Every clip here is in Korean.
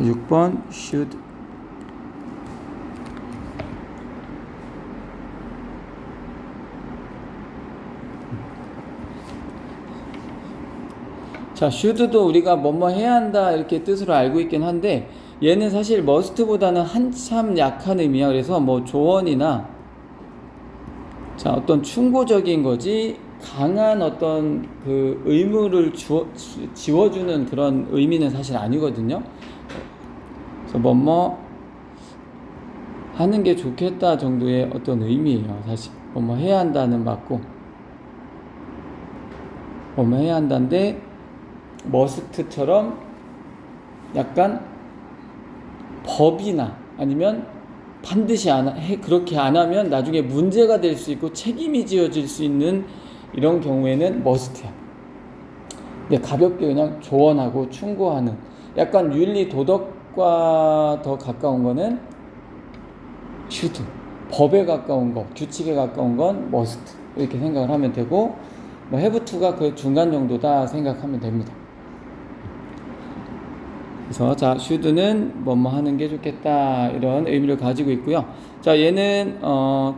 6번 should. 자, should도 우리가 뭐뭐 해야 한다 이렇게 뜻으로 알고 있긴 한데, 얘는 사실 must보다는 한참 약한 의미야. 그래서 뭐 조언이나 자 어떤 충고적인 거지, 강한 어떤 그 의무를 지워주는 그런 의미는 사실 아니거든요. 그래서 뭐뭐 하는 게 좋겠다 정도의 어떤 의미예요. 사실 뭐뭐 해야 한다는 맞고, 뭐뭐 해야 한다인데 머스트처럼 약간 법이나 아니면 반드시 그렇게 안 하면 나중에 문제가 될 수 있고 책임이 지어질 수 있는 이런 경우에는 머스트야. 근데 가볍게 그냥 조언하고 충고하는, 약간 윤리 도덕과 더 가까운 거는 should, 법에 가까운 거, 규칙에 가까운 건 must, 이렇게 생각을 하면 되고, 뭐 have to가 그 중간 정도다 생각하면 됩니다. 그래서 자, should는 뭐뭐 하는 게 좋겠다 이런 의미를 가지고 있고요. 자, 얘는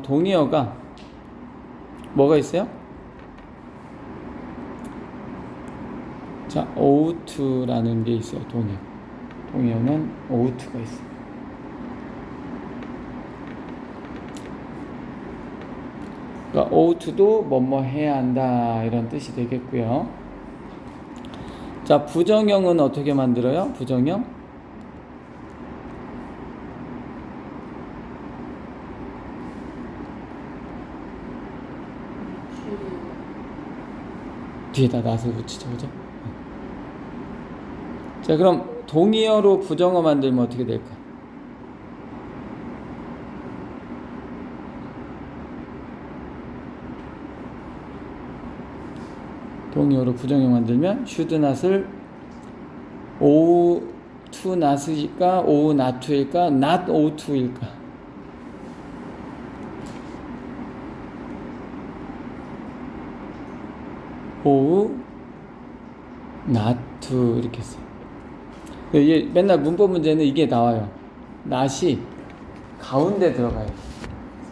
동의어가 뭐가 있어요? 자, ought-라는 게 있어요. 동의어는 ought-가 있어요. 그러니까 ought-도 뭐뭐 해야 한다 이런 뜻이 되겠고요. 자, 부정형은 어떻게 만들어요? 부정형? 뒤에다 낫을 붙이죠, 그죠? 자, 그럼 동의어로 부정어 만들면 어떻게 될까? 동의어로 부정형 만들면 should not을 ought to not일까? ought not to일까? not ought to일까? ought not to 이렇게 써요. 이게 맨날 문법 문제는 이게 나와요. not이 가운데 들어가요.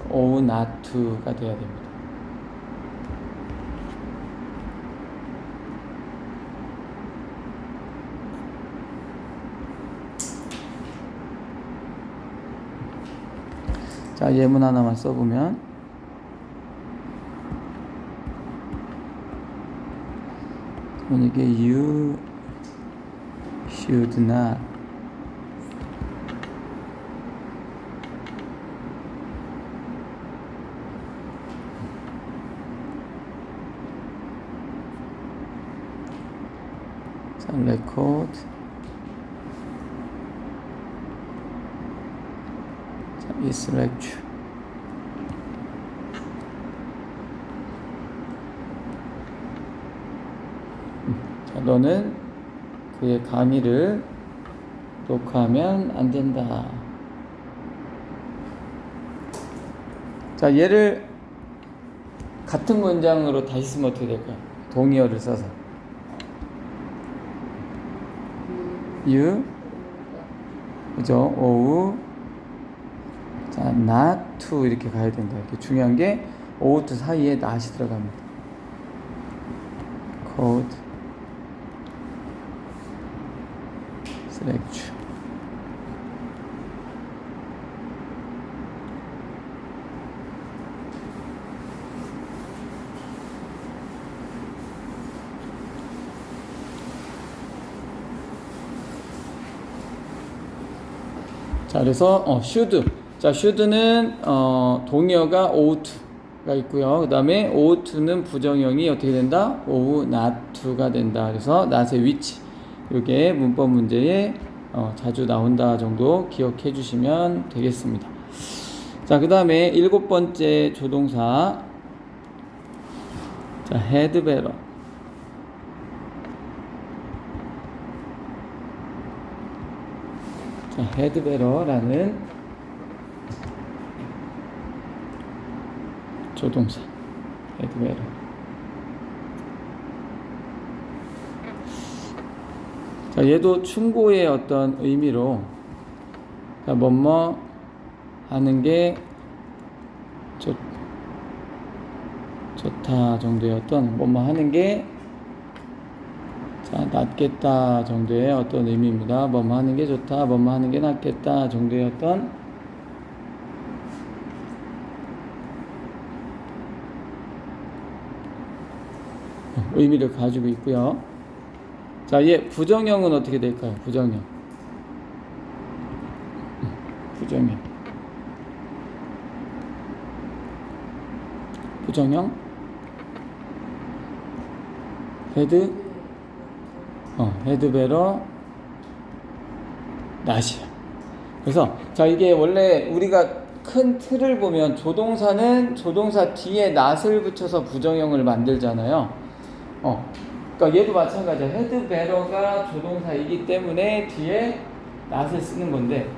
ought not to가 돼야 됩니다. 자, 예문 하나만 써보면, 이게 you should not record this lecture. 자, 너는 그의 강의를 녹화하면 안 된다. 자, 얘를 같은 문장으로 다시 쓰면 어떻게 될까요? 동의어를 써서 you, 그죠? 오우, 자, not to 이렇게 가야 된다. 이렇게 중요한 게 ought 사이에 not이 들어갑니다. code lecture. 자, 그래서 should. 자, should는 동의어가 ought-가 있고요. 그 다음에 ought-는 부정형이 어떻게 된다? ought not to가 된다. 그래서 not의 위치, 이게 문법 문제에 자주 나온다 정도 기억해 주시면 되겠습니다. 자, 그 다음에 7번째 조동사, 자, had better. 자, had better라는 조동사, had better. 자, 얘도 충고의 어떤 의미로, 자, 뭐뭐 하는 게 좋다 정도의 어떤, 뭐뭐 하는 게, 자, 낫겠다 정도의 어떤 의미입니다. 뭐뭐 하는 게 좋다, 뭐뭐 하는 게 낫겠다 정도의 어떤 의미를 가지고 있고요. 자, 얘 부정형은 어떻게 될까요? 부정형. 부정형. 헤드베러 낫이야. 그래서 자, 이게 원래 우리가 큰 틀을 보면 조동사는 조동사 뒤에 낫을 붙여서 부정형을 만들잖아요. 그러니까 얘도 마찬가지야. 헤드베러가 조동사이기 때문에 뒤에 낫을 쓰는 건데,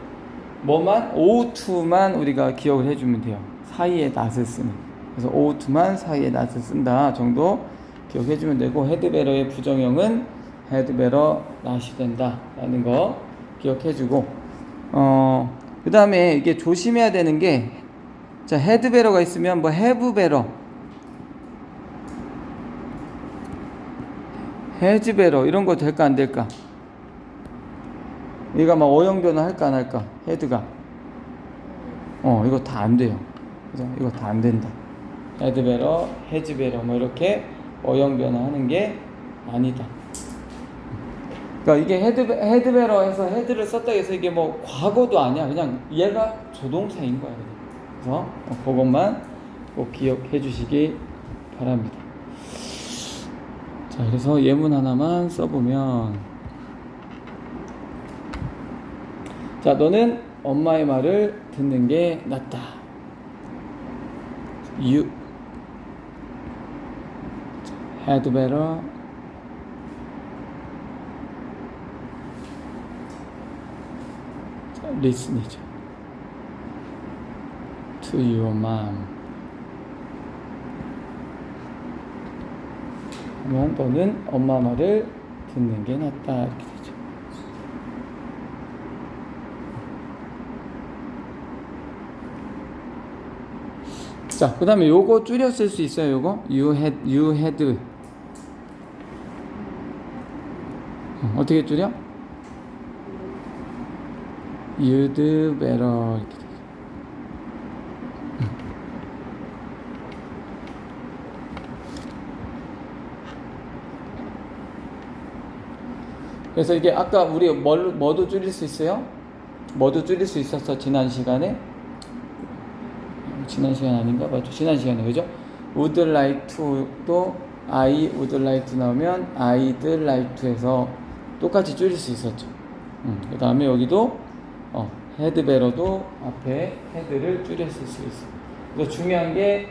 뭐만 오우투만 우리가 기억을 해주면 돼요. 사이에 낫을 쓰는. 그래서 오우투만 사이에 낫을 쓴다 정도 기억해주면 되고, 헤드베러의 부정형은 헤드베러 낫이 된다 라는 거 기억해주고, 그 다음에 이게 조심해야 되는 게, 자, 헤드베러가 있으면 뭐 헤브베러, 헤즈베러 이런 거 될까 안 될까? 얘가 막 어형 변화 할까 안 할까? 헤드가 이거 다 안 돼요. 그죠? 이거 다 안 된다. 헤드베러, 헤즈베러 뭐 이렇게 어형 변화하는 게 아니다. 그러니까 이게 헤드베러에서 헤드를 썼다 해서 이게 뭐 과거도 아니야. 그냥 얘가 조동사인 거야. 그래서 그것만 꼭 기억해 주시기 바랍니다. 자, 그래서 예문 하나만 써보면, 자, 너는 엄마의 말을 듣는 게 낫다. You had better listen이죠. To your mom. 그러면 너는 엄마 말을 듣는 게 낫다 이렇게 되죠. 자, 그 다음에 요거 줄여 쓸 수 있어요. 요거 you had 어떻게 줄여? You'd better 이렇게 되죠. 그래서 이게 아까 우리 뭐도 줄일 수 있어요? 뭐도 줄일 수 있었어 지난 시간에? 지난 시간 아닌가? 맞죠? 지난 시간에 그죠? would like to도 I would like to 나오면 I'd like to 해서 똑같이 줄일 수 있었죠. 그 다음에 여기도 had better도 앞에 had를 줄였을 수 있어. 그래서 중요한 게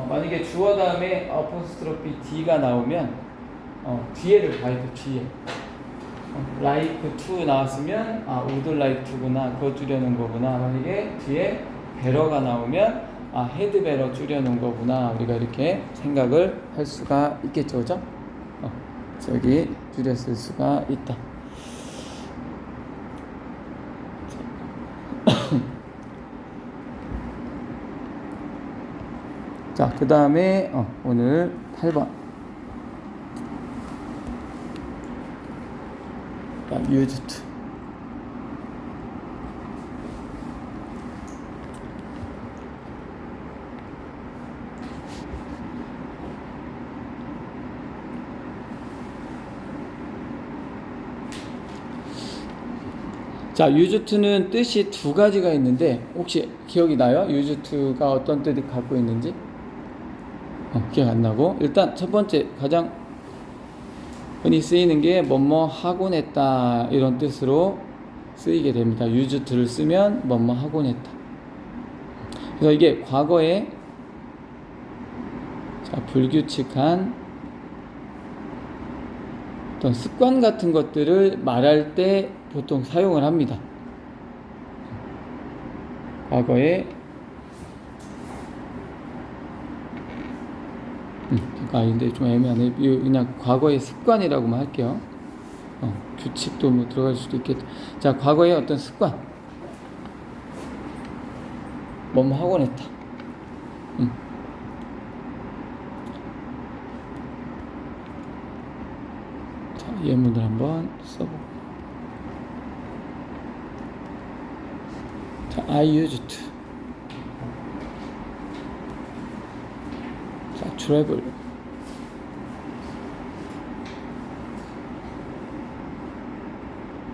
만약에 주어 다음에 어포스트로피 D가 나오면 뒤에를 봐야 돼. 뒤에 like to 나왔으면 would like to구나, 그거 줄여놓은 거구나. 만약에 뒤에 bett가 나오면 had better 줄여놓은 거구나. 우리가 이렇게 생각을 할 수가 있겠죠, 그죠? 여기 줄였을 수가 있다. 자, 그 다음에 오늘 8번 used to. 자, used to는 뜻이 두 가지가 있는데 혹시 기억이 나요? used to가 어떤 뜻을 갖고 있는지? 기억 안 나고, 일단 첫 번째 가장 흔히 쓰이는 게 뭐뭐 하곤 했다 이런 뜻으로 쓰이게 됩니다. used to를 쓰면 뭐뭐 하곤 했다. 그래서 이게 과거에 불규칙한 어떤 습관 같은 것들을 말할 때 보통 사용을 합니다. 과거에 근데 좀 애매하네. 그냥 과거의 습관이라고만 할게요. 규칙도 뭐 들어갈 수도 있겠다. 자, 과거의 어떤 습관. 뭐뭐 하곤 했다. 자, 예문을 한번 써보고. 자, I used to. 자, travel.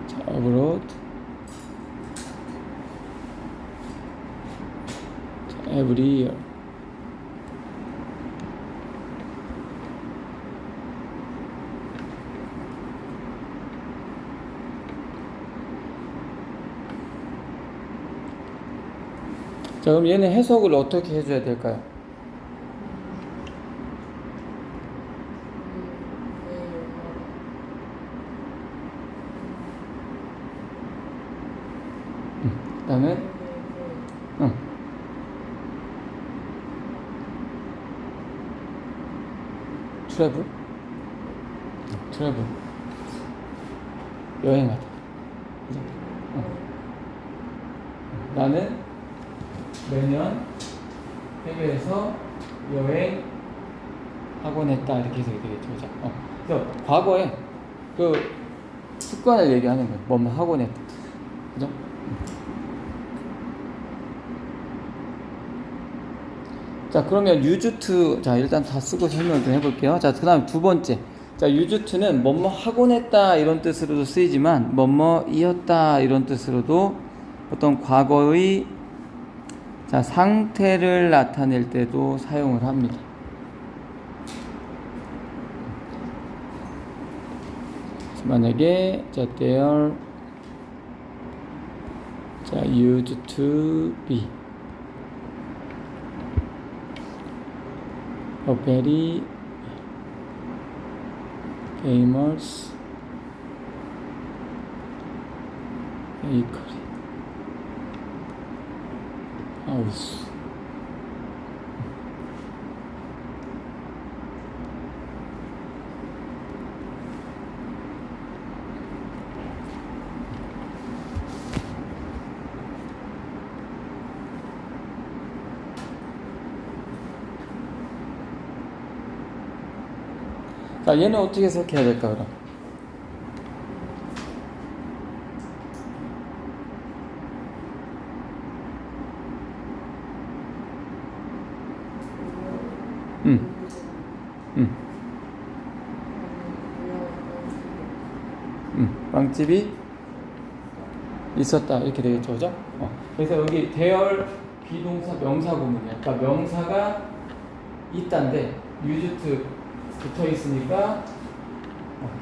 자, abroad. 자, every year. 자, 그럼 얘는 해석을 어떻게 해줘야 될까요? 나는 트래블 여행하다. 그죠? 나는 매년 해외에서 여행 하곤 했다 이렇게 해석이 되겠죠. 그죠? 그래서 과거에 그 습관을 얘기하는 거예요. 뭐뭐 하곤 했다. 그죠? 자, 그러면 used to, 자, 일단 다 쓰고 설명 좀 해볼게요. 자, 그 다음 두 번째. 자, used to는 뭐뭐 하곤 했다 이런 뜻으로도 쓰이지만 뭐뭐이었다 이런 뜻으로도 어떤 과거의 자, 상태를 나타낼 때도 사용을 합니다. 만약에 자, there 자, used to be a very famous bakery house. 자, 얘는 어떻게 해석해야 될까, 그럼? 빵집이 있었다 이렇게 되겠죠, 그죠? 그래서 여기 대열 비동사 명사 구문이야. 그러니까 명사가 있다인데 used 붙어 있으니까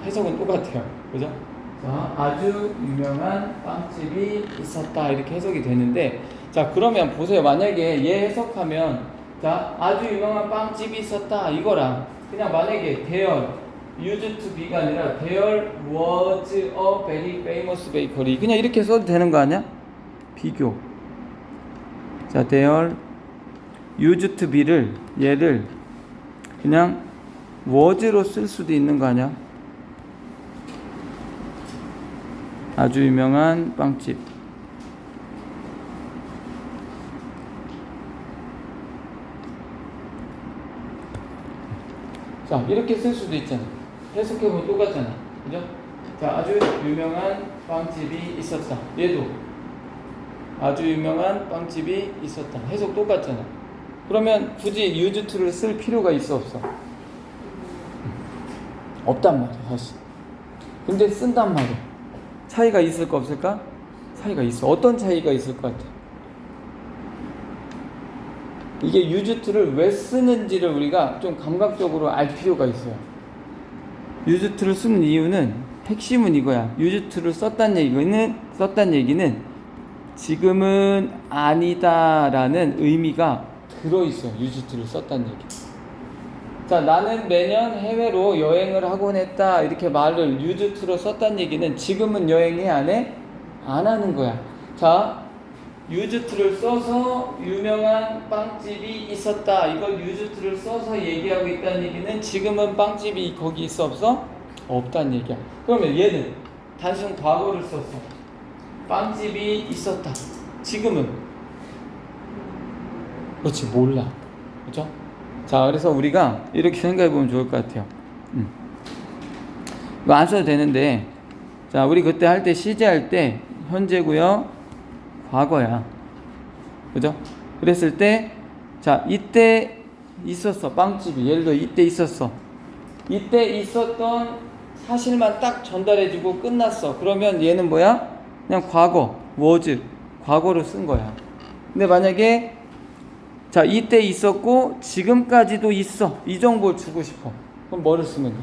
해석은 똑같아요, 그죠? 자, 아주 유명한 빵집이 있었다 이렇게 해석이 되는데, 자, 그러면 보세요. 만약에 얘 해석하면 자, 아주 유명한 빵집이 있었다 이거랑 그냥 만약에 대열 used to be가 아니라 there was a very famous bakery 그냥 이렇게 써도 되는 거 아니야? 비교. 자, there used to be를 얘를 그냥 was로 쓸 수도 있는 거 아니야? 아주 유명한 빵집. 자, 이렇게 쓸 수도 있잖아. 해석해보면 똑같잖아. 그죠? 자, 아주 유명한 빵집이 있었다. 얘도 아주 유명한 빵집이 있었다. 해석 똑같잖아. 그러면 굳이 used to를 쓸 필요가 있어, 없어? 없단 말이야, 사실. 근데 쓴단 말이야. 차이가 있을까, 없을까? 차이가 있어. 어떤 차이가 있을 것 같아? 이게 used to를 왜 쓰는지를 우리가 좀 감각적으로 알 필요가 있어요. used to를 쓰는 이유는 핵심은 이거야. used to를 썼다는 얘기는 지금은 아니다라는 의미가 들어있어요. used to를 썼다는 얘기. 자, 나는 매년 해외로 여행을 하곤 했다 이렇게 말을 used to로 썼다는 얘기는 지금은 여행해 안 해? 안 하는 거야. 자, used to를 써서 유명한 빵집이 있었다. 이걸 used to를 써서 얘기하고 있다는 얘기는 지금은 빵집이 거기 있어, 없어? 없다는 얘기야. 그러면 얘는 단순 과거를 썼어. 빵집이 있었다. 지금은 그렇지 몰라. 그죠? 자, 그래서 우리가 이렇게 생각해 보면 좋을 것 같아요. 이거 안 써도 되는데, 자, 우리 그때 할 때 시제 할 때 현재고요, 과거야. 그죠? 그랬을 때, 자, 이때 있었어. 빵집이. 예를 들어 이때 있었어. 이때 있었던 사실만 딱 전달해주고 끝났어. 그러면 얘는 뭐야? 그냥 과거, was, 과거로 쓴 거야. 근데 만약에 자, 이때 있었고 지금까지도 있어. 이 정보를 주고 싶어. 그럼 뭐를 쓰면 돼?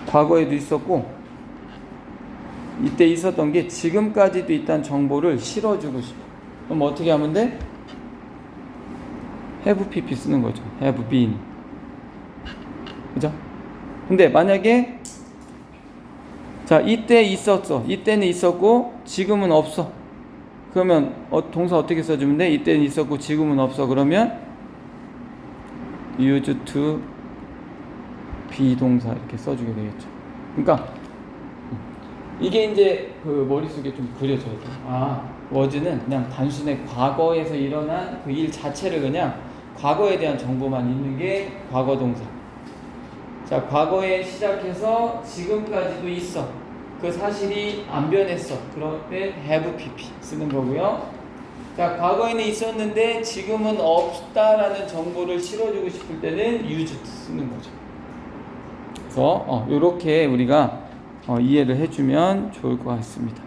과거에도 있었고 이때 있었던 게 지금까지도 있다는 정보를 실어주고 싶어. 그럼 어떻게 하면 돼? have pp 쓰는 거죠. have been. 그죠? 근데 만약에 자, 이때 있었어. 이때는 있었고 지금은 없어. 그러면 동사 어떻게 써주면 돼? 이때는 있었고 지금은 없어. 그러면 used to be 동사 이렇게 써주게 되겠죠. 그러니까 이게 이제 그 머릿속에 좀 그려져야 돼. 아, was는 그냥 단순히 과거에서 일어난 그 일 자체를 그냥 과거에 대한 정보만 있는 게 과거 동사. 자, 과거에 시작해서 지금까지도 있어. 그 사실이 안 변했어. 그럴 때 have pp 쓰는 거고요. 자, 과거에는 있었는데 지금은 없다라는 정보를 실어주고 싶을 때는 used 쓰는 거죠. 그래서 이렇게 우리가 이해를 해주면 좋을 것 같습니다.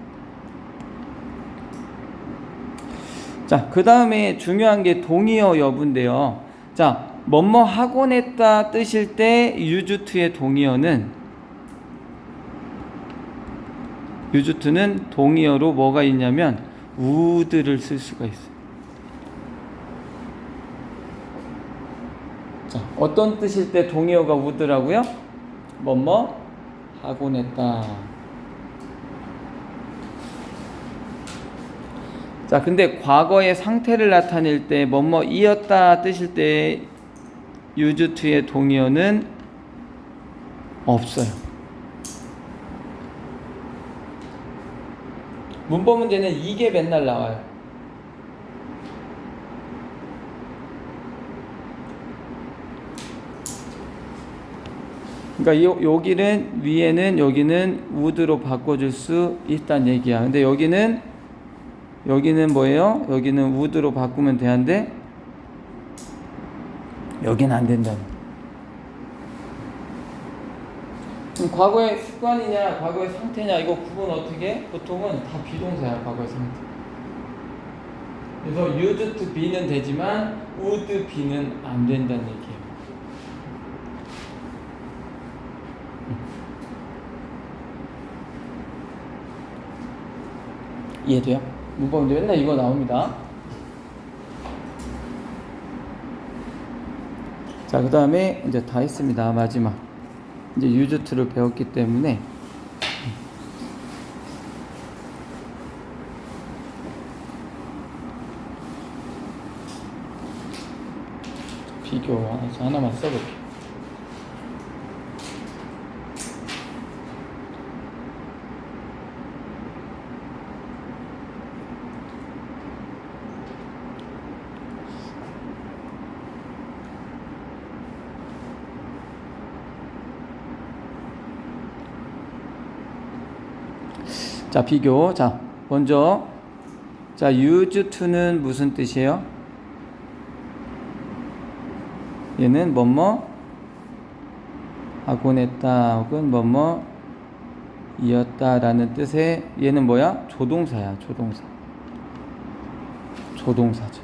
자, 그 다음에 중요한 게 동의어 여부인데요. 자, 뭐뭐 하곤 했다 뜨실 때 used to의 동의어는 used to는 동의어로 뭐가 있냐면 would를 쓸 수가 있어요. 자, 어떤 뜻일 때 동의어가 would라고요? 뭐뭐 하곤 했다. 자, 근데 과거의 상태를 나타낼 때 뭐뭐이었다 뜨실 때 used to의 동의어는 없어요. 문법 문제는 이게 맨날 나와요. 그러니까 여기는 위에는 여기는 would로 바꿔줄 수 있다는 얘기야. 근데 여기는 뭐예요? 여기는 would로 바꾸면 되는데 여기는 안 된다는. 그럼 과거의 습관이냐 과거의 상태냐 이거 구분 어떻게 해? 보통은 다 비동사야. 과거의 상태. 그래서 used to be는 되지만 would be는 안 된다는 얘기예요. 이해돼요? 문법 문제 맨날 이거 나옵니다. 자, 그 다음에 이제 다 했습니다. 마지막 이제 used to를 배웠기 때문에 비교 하나만 써볼게요. 자, 비교. 자, 먼저 자, used to는 무슨 뜻이에요? 얘는 뭐뭐 하곤 했다 혹은 뭐뭐 이었다 라는 뜻의 얘는 뭐야? 조동사야. 조동사죠.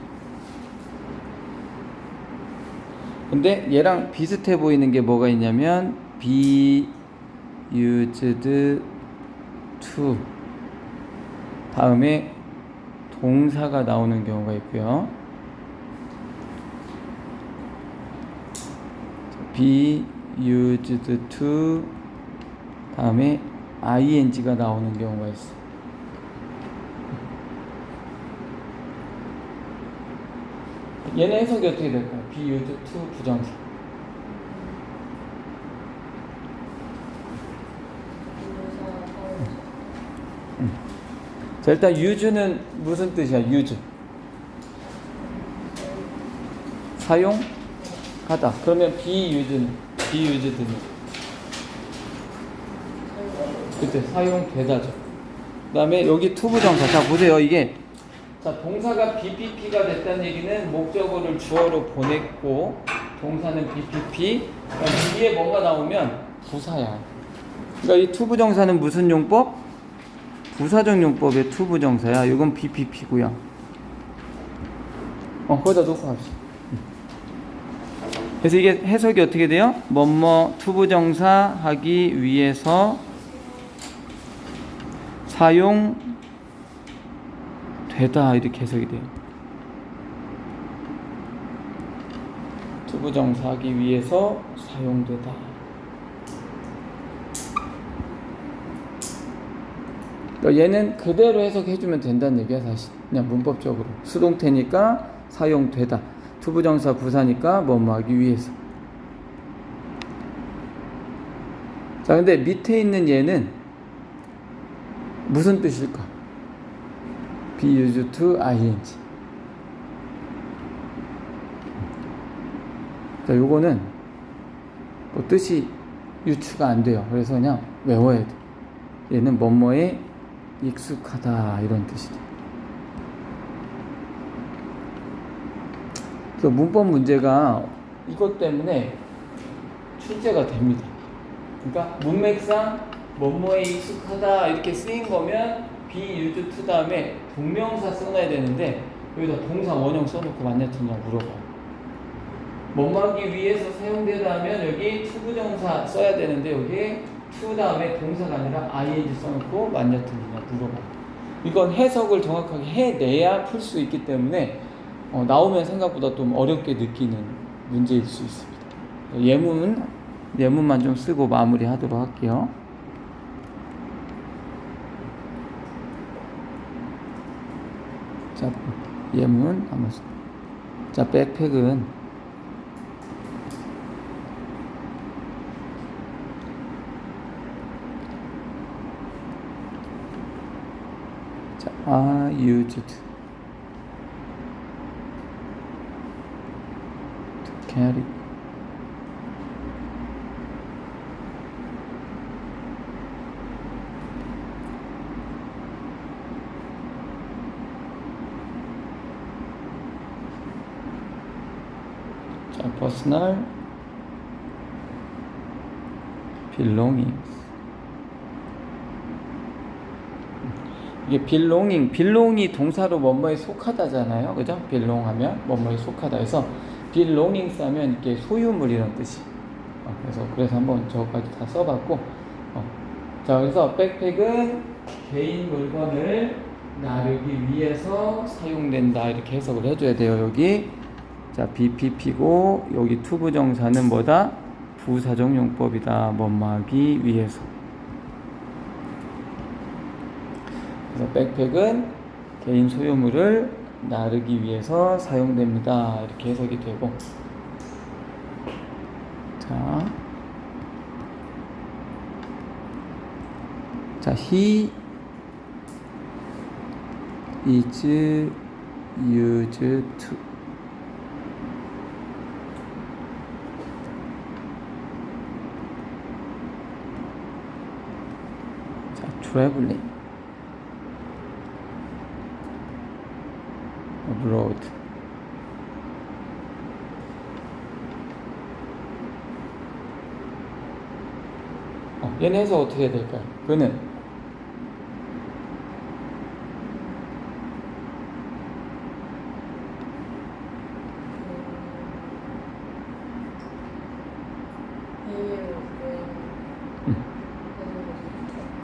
근데 얘랑 비슷해 보이는 게 뭐가 있냐면 be used to 다음에 동사가 나오는 경우가 있고요. be used to 다음에 ing가 나오는 경우가 있어. 얘네 해석이 어떻게 될까요? be used to 부정사. 자, 일단 use는 무슨 뜻이야? use. 사용하다. 그러면 be used는 그때 사용되다죠. 그 다음에 여기 to 부정사. 자, 보세요. 이게 자, 동사가 BPP가 됐다는 얘기는 목적어를 주어로 보냈고 동사는 BPP. 그러니까 뒤에 뭔가 나오면 부사야. 그러니까 이 to 부정사는 무슨 용법? 부사적 용법의 to 부정사야. 이건 BPP고요. 거기다 놓고 합시다. 그래서 이게 해석이 어떻게 돼요? 뭐뭐 to 부정사 하기 위해서 사용되다 이렇게 해석이 돼요. to 부정사 하기 위해서 사용되다. 그러니까 얘는 그대로 해석해주면 된다는 얘기야. 사실 그냥 문법적으로 수동태니까 사용되다, to 부정사 부사니까 뭐뭐 하기 위해서. 자, 근데 밑에 있는 얘는 무슨 뜻일까? be used to ing. 자, 요거는 뭐 뜻이 유추가 안 돼요. 그래서 그냥 외워야 돼. 얘는 뭐뭐에 익숙하다 이런 뜻이다. 그래서 문법 문제가 이것 때문에 출제가 됩니다. 그러니까 문맥상 뭐뭐에 익숙하다 이렇게 쓰인 거면 be used to 다음에 동명사 써놔야 되는데 여기다 동사 원형 써놓고 맞냐 틀리냐 물어봐요. 뭐뭐 하기 위해서 사용되다 하면 여기 to 부정사 써야 되는데 여기 to 다음에 동사가 아니라 ing 써놓고 맞냐 틀리냐 물어봐요. 이건 해석을 정확하게 해내야 풀 수 있기 때문에 나오면 생각보다 좀 어렵게 느끼는 문제일 수 있습니다. 예문만 좀 쓰고 마무리하도록 할게요. 자, 예문 한번 써. 자, 백팩은 자, are used to carry 자, personal belongings. 이게 belong이 동사로 뭐뭐에 속하다잖아요. 그죠? belong 하면 뭐뭐에 속하다 해서 belongings 하면 이렇게 소유물 이런 뜻이. 그래서 한번 저거까지 다 써봤고. 자, 그래서 백팩은 개인 물건을 나르기 위해서 사용된다 이렇게 해석을 해줘야 돼요. 여기 자, BPP고 여기 to 부정사는 뭐다? 부사적 용법이다. 뭐뭐하기 위해서. 그래서 백팩은 개인 소유물을 나르기 위해서 사용됩니다. 이렇게 해석이 되고. 자, he is used to. 자, traveling abroad. 얘는 해석 어떻게 해야 될까요? 그는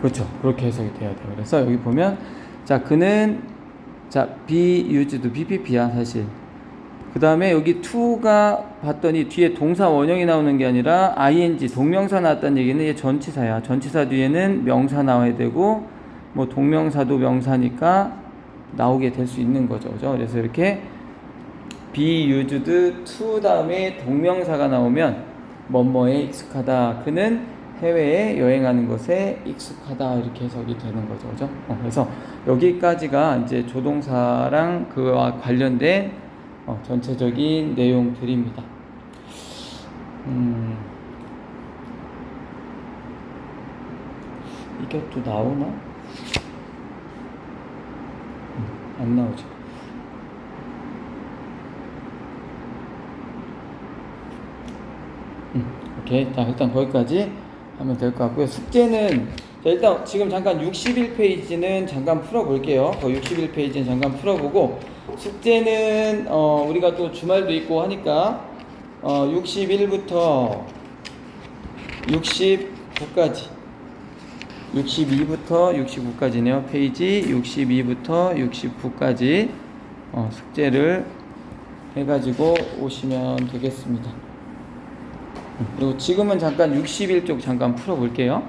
그렇죠. 그렇게 해석이 돼야 돼요. 그래서 여기 보면 자, 그는 자, be used, BPP야 사실. 그 다음에 여기 to가 봤더니 뒤에 동사 원형이 나오는 게 아니라 ing, 동명사 나왔다는 얘기는 이게 전치사야. 전치사 뒤에는 명사 나와야 되고 뭐 동명사도 명사니까 나오게 될 수 있는 거죠. 그죠? 그래서 이렇게 be used to 다음에 동명사가 나오면 뭐뭐에 익숙하다. 그는 해외에 여행하는 것에 익숙하다 이렇게 해석이 되는 거죠, 그죠? 그래서 여기까지가 이제 조동사랑 그와 관련된 전체적인 내용들입니다. 이게 또 나오나? 안 나오죠. 오케이. 자, 일단 거기까지 하면 될 것 같고요. 숙제는, 자, 일단 지금 잠깐 61페이지는 잠깐 풀어볼게요. 그 61페이지는 잠깐 풀어보고, 숙제는, 우리가 또 주말도 있고 하니까, 61부터 69까지, 62부터 69까지네요. 페이지 62부터 69까지, 숙제를 해가지고 오시면 되겠습니다. 그리고 지금은 잠깐 61쪽 잠깐 풀어볼게요.